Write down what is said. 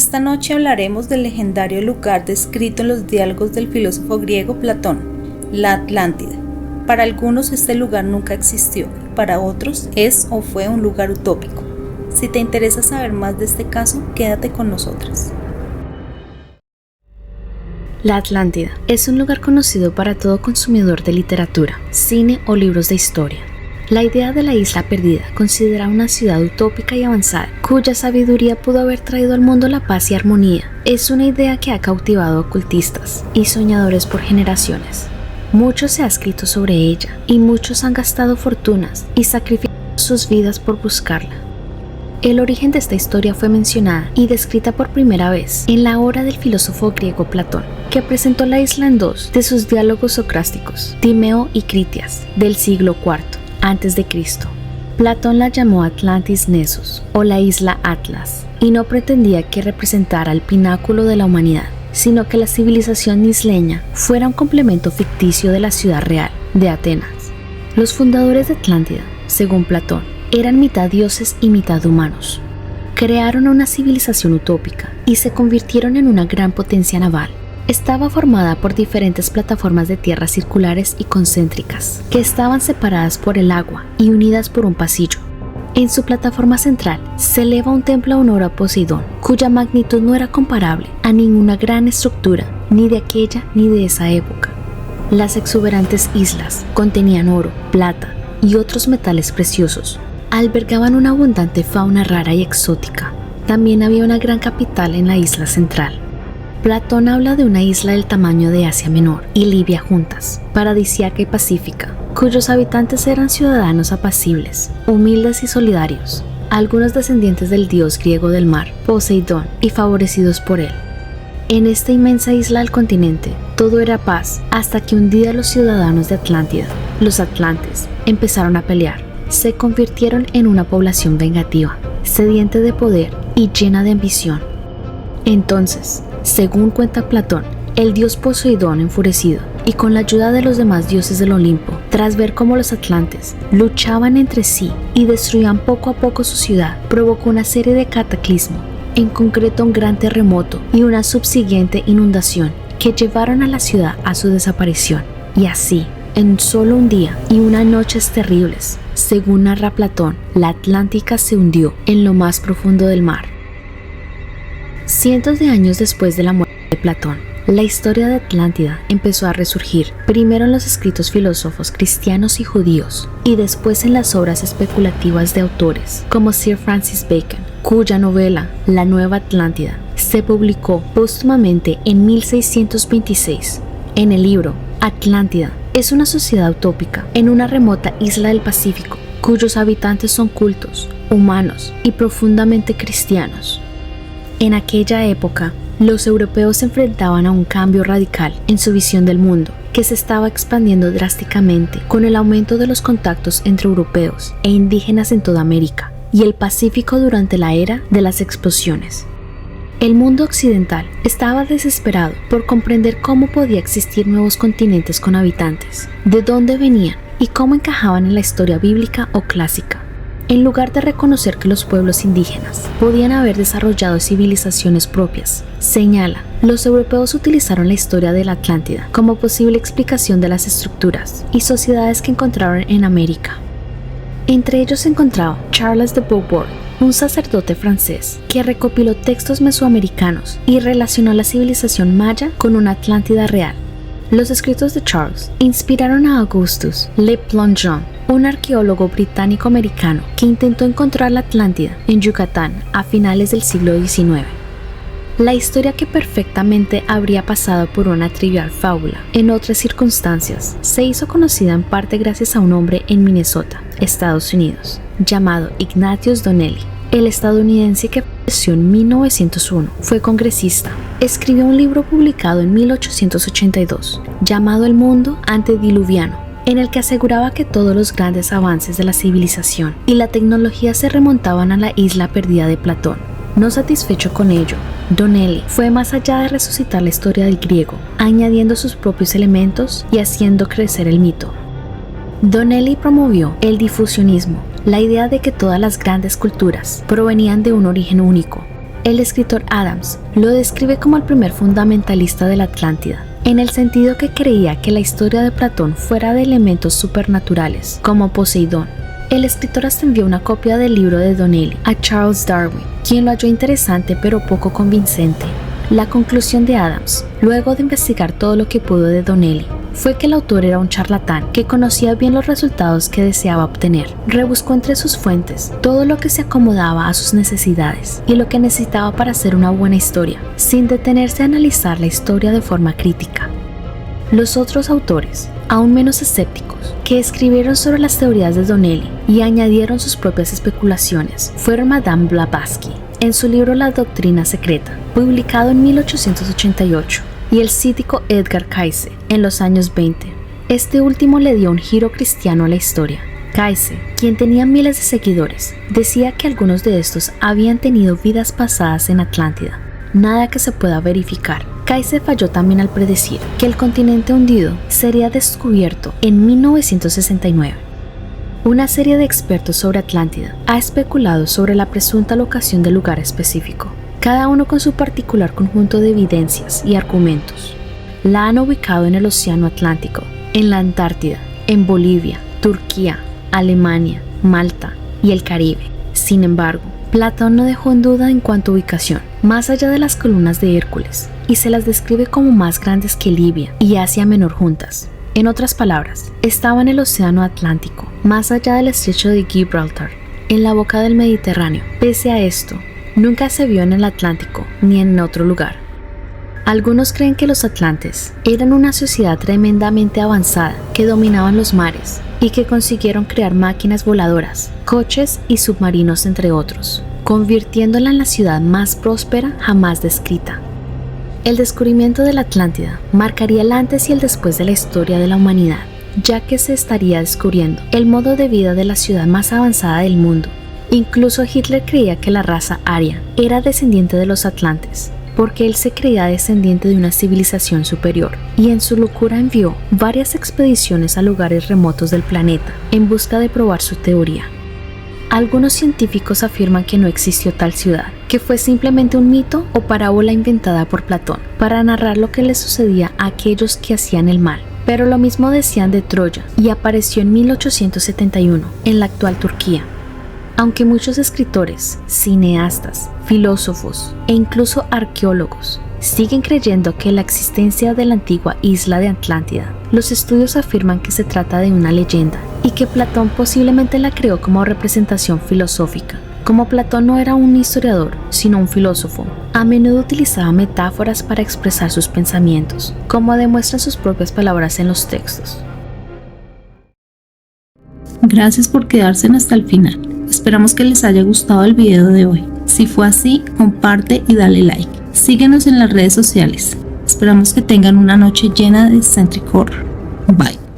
Esta noche hablaremos del legendario lugar descrito en los diálogos del filósofo griego Platón, la Atlántida. Para algunos este lugar nunca existió, para otros es o fue un lugar utópico. Si te interesa saber más de este caso, quédate con nosotros. La Atlántida es un lugar conocido para todo consumidor de literatura, cine o libros de historia. La idea de la isla perdida considera una ciudad utópica y avanzada, cuya sabiduría pudo haber traído al mundo la paz y armonía. Es una idea que ha cautivado a ocultistas y soñadores por generaciones. Mucho se ha escrito sobre ella y muchos han gastado fortunas y sacrificado sus vidas por buscarla. El origen de esta historia fue mencionada y descrita por primera vez en la obra del filósofo griego Platón, que presentó la isla en dos de sus diálogos socráticos, Timeo y Critias, del siglo IV a.C. Platón la llamó Atlantis Nessus, o la isla Atlas, y no pretendía que representara el pináculo de la humanidad, sino que la civilización isleña fuera un complemento ficticio de la ciudad real, de Atenas. Los fundadores de Atlántida, según Platón, eran mitad dioses y mitad humanos. Crearon una civilización utópica y se convirtieron en una gran potencia naval. Estaba formada por diferentes plataformas de tierra circulares y concéntricas, que estaban separadas por el agua y unidas por un pasillo. En su plataforma central se eleva un templo en honor a Poseidón, cuya magnitud no era comparable a ninguna gran estructura, ni de aquella ni de esa época. Las exuberantes islas contenían oro, plata y otros metales preciosos. Albergaban una abundante fauna rara y exótica. También había una gran capital en la isla central. Platón habla de una isla del tamaño de Asia Menor y Libia juntas, paradisíaca y pacífica, cuyos habitantes eran ciudadanos apacibles, humildes y solidarios, algunos descendientes del dios griego del mar, Poseidón, y favorecidos por él. En esta inmensa isla del continente, todo era paz, hasta que un día los ciudadanos de Atlántida, los atlantes, empezaron a pelear. Se convirtieron en una población vengativa, sediente de poder y llena de ambición. Entonces, según cuenta Platón, el dios Poseidón, enfurecido y con la ayuda de los demás dioses del Olimpo, tras ver cómo los atlantes luchaban entre sí y destruían poco a poco su ciudad, provocó una serie de cataclismos, en concreto un gran terremoto y una subsiguiente inundación que llevaron a la ciudad a su desaparición. Y así, en solo un día y unas noches terribles, según narra Platón, la Atlántica se hundió en lo más profundo del mar. Cientos de años después de la muerte de Platón, la historia de Atlántida empezó a resurgir, primero en los escritos filósofos cristianos y judíos, y después en las obras especulativas de autores como Sir Francis Bacon, cuya novela La Nueva Atlántida se publicó póstumamente en 1626. En el libro Atlántida es una sociedad utópica en una remota isla del Pacífico, cuyos habitantes son cultos, humanos y profundamente cristianos. En aquella época, los europeos se enfrentaban a un cambio radical en su visión del mundo, que se estaba expandiendo drásticamente con el aumento de los contactos entre europeos e indígenas en toda América y el Pacífico durante la era de las explosiones. El mundo occidental estaba desesperado por comprender cómo podía existir nuevos continentes con habitantes, de dónde venían y cómo encajaban en la historia bíblica o clásica. En lugar de reconocer que los pueblos indígenas podían haber desarrollado civilizaciones propias, señala, los europeos utilizaron la historia de la Atlántida como posible explicación de las estructuras y sociedades que encontraron en América. Entre ellos se encontraba Charles de Beauvoir, un sacerdote francés que recopiló textos mesoamericanos y relacionó la civilización maya con una Atlántida real. Los escritos de Charles inspiraron a Augustus Le Plongeon, un arqueólogo británico-americano que intentó encontrar la Atlántida en Yucatán a finales del siglo XIX. La historia, que perfectamente habría pasado por una trivial fábula en otras circunstancias, se hizo conocida en parte gracias a un hombre en Minnesota, Estados Unidos, llamado Ignatius Donnelly. El estadounidense, que falleció en 1901, fue congresista. Escribió un libro publicado en 1882, llamado El Mundo Antediluviano, en el que aseguraba que todos los grandes avances de la civilización y la tecnología se remontaban a la isla perdida de Platón. No satisfecho con ello, Donnelly fue más allá de resucitar la historia del griego, añadiendo sus propios elementos y haciendo crecer el mito. Donnelly promovió el difusionismo, la idea de que todas las grandes culturas provenían de un origen único, El escritor Adams lo describe como el primer fundamentalista de la Atlántida, en el sentido que creía que la historia de Platón fuera de elementos supernaturales, como Poseidón. El escritor hasta envió una copia del libro de Donnelly a Charles Darwin, quien lo halló interesante pero poco convincente. La conclusión de Adams, luego de investigar todo lo que pudo de Donnelly, fue que el autor era un charlatán que conocía bien los resultados que deseaba obtener. Rebuscó entre sus fuentes todo lo que se acomodaba a sus necesidades y lo que necesitaba para hacer una buena historia, sin detenerse a analizar la historia de forma crítica. Los otros autores, aún menos escépticos, que escribieron sobre las teorías de Donnelly y añadieron sus propias especulaciones, fueron Madame Blavatsky, en su libro La doctrina secreta, publicado en 1888, y el cínico Edgar Cayce en los años 20. Este último le dio un giro cristiano a la historia. Cayce, quien tenía miles de seguidores, decía que algunos de estos habían tenido vidas pasadas en Atlántida. Nada que se pueda verificar. Cayce falló también al predecir que el continente hundido sería descubierto en 1969. Una serie de expertos sobre Atlántida ha especulado sobre la presunta locación del lugar específico, cada uno con su particular conjunto de evidencias y argumentos. La han ubicado en el Océano Atlántico, en la Antártida, en Bolivia, Turquía, Alemania, Malta y el Caribe. Sin embargo, Platón no dejó en duda en cuanto a ubicación, más allá de las columnas de Hércules, y se las describe como más grandes que Libia y Asia Menor juntas. En otras palabras, estaba en el Océano Atlántico, más allá del estrecho de Gibraltar, en la boca del Mediterráneo. Pese a esto, nunca se vio en el Atlántico ni en otro lugar. Algunos creen que los atlantes eran una sociedad tremendamente avanzada que dominaban los mares y que consiguieron crear máquinas voladoras, coches y submarinos entre otros, convirtiéndola en la ciudad más próspera jamás descrita. El descubrimiento de la Atlántida marcaría el antes y el después de la historia de la humanidad, ya que se estaría descubriendo el modo de vida de la ciudad más avanzada del mundo. Incluso Hitler creía que la raza aria era descendiente de los atlantes, porque él se creía descendiente de una civilización superior, y en su locura envió varias expediciones a lugares remotos del planeta en busca de probar su teoría. Algunos científicos afirman que no existió tal ciudad, que fue simplemente un mito o parábola inventada por Platón para narrar lo que le sucedía a aquellos que hacían el mal. Pero lo mismo decían de Troya, y apareció en 1871 en la actual Turquía. Aunque muchos escritores, cineastas, filósofos e incluso arqueólogos siguen creyendo que la existencia de la antigua isla de Atlántida, los estudios afirman que se trata de una leyenda y que Platón posiblemente la creó como representación filosófica. Como Platón no era un historiador, sino un filósofo, a menudo utilizaba metáforas para expresar sus pensamientos, como demuestran sus propias palabras en los textos. Gracias por quedarse hasta el final. Esperamos que les haya gustado el video de hoy. Si fue así, comparte y dale like. Síguenos en las redes sociales. Esperamos que tengan una noche llena de Eccentric Horror. Bye.